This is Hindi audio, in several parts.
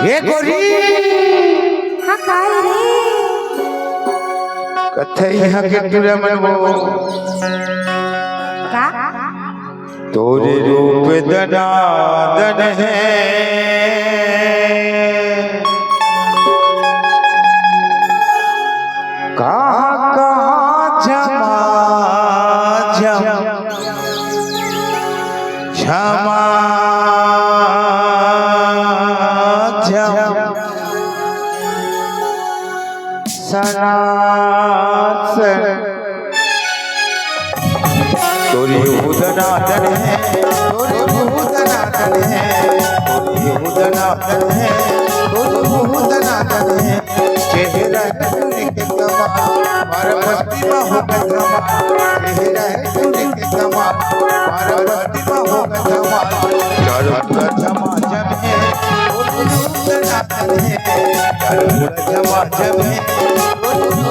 ये गोरी हाँ काय रे कथई हके तुरे मनवो का तोरे रूप दनादन है कहाँ कहाँ झमा झम झमा सनासन तोरी उदनादन है तोरी उदनादन है तोरी उदनादन है तोरी उदनादन है चेहरा तुझे के कमा मार बस्ती में हो कमा चेहरा तुझे के कमा मार बस्ती में हो कमा चारों जमा जम है तोरी उदनादन है चारों जमा जम है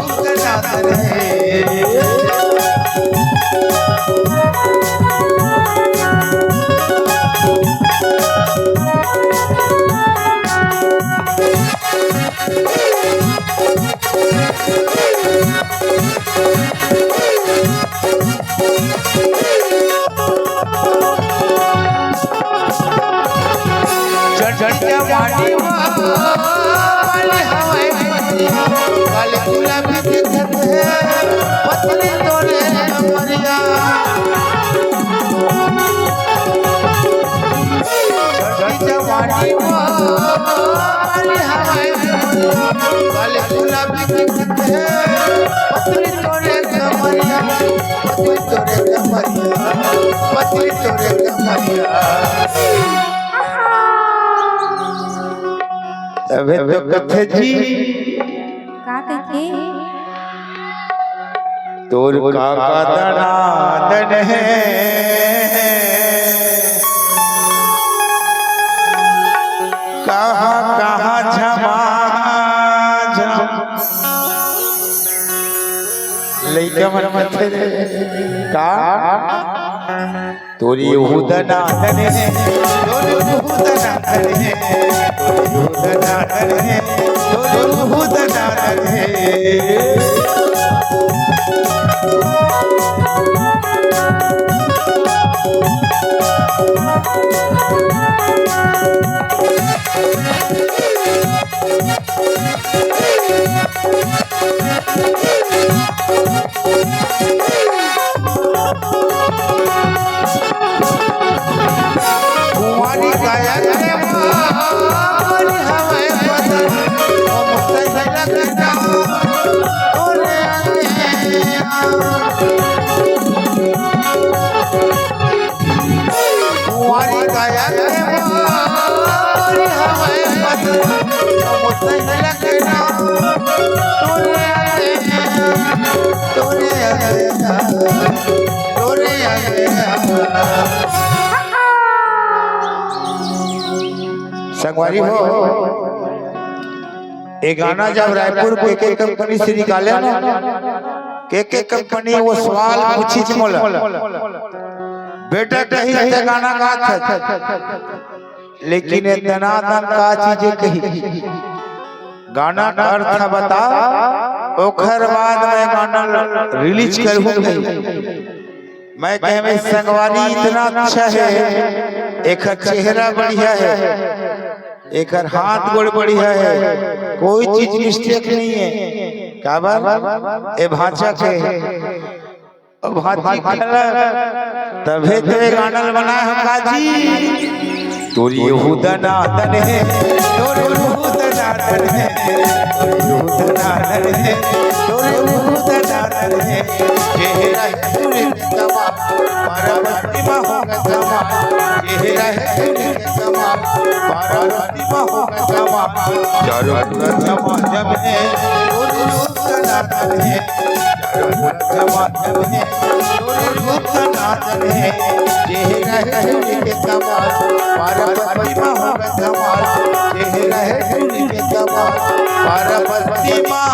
अबे तो कथे जी का कथे तोर काका दनादन है कहाँ कहाँ झमा झम लइका मन मथे का तोरी उदनादन है तोरी उदनादन है तोरी उदनादन है तोरी उदनादन है कुंवारी काया रे मारी हवे बदन ओ मुझसे लगता ओरे कुंवारी काया रे मारी हवे बदन ओ मुझसे लगता ओरे तोरे तोरे संगवारी हो ये गाना जब रायपुर के कंपनी से निकाले ना के कंपनी वो सवाल पूछी मोला बेटा कही ते गाना गात है लेकिन इतना दम का चीज कही गाना का अर्थ बता ओखर बाद में गाना रिलीज करूंगा मैं कहे में संगवारी इतना अच्छा है एक चेहरा बढ़िया है एक हाथ गोड़ बढ़िया है कोई चीज मिस्टेक नहीं है काबर ए भाषा के भाजी तभे तो गाना बना है काजी तोरी हुदनादन है, तोरे हुदनादन है, तोरी हुदनादन है, तोरे हुदनादन है। चेहरा है तोरे कमाल, पार्वती माँ होगा कमाल। चेहरा है तोरे कमाल, पार्वती माँ होगा कमाल। चारों जमाजम है, तोरे हुदनादन है, चारों जमाजम है, तोरे हुदनादन है। चेहरा है तोरे कमाल, पार्वती माँ होगा कमाल। चेहरा है तोरे कमाल, पार्वती माँ।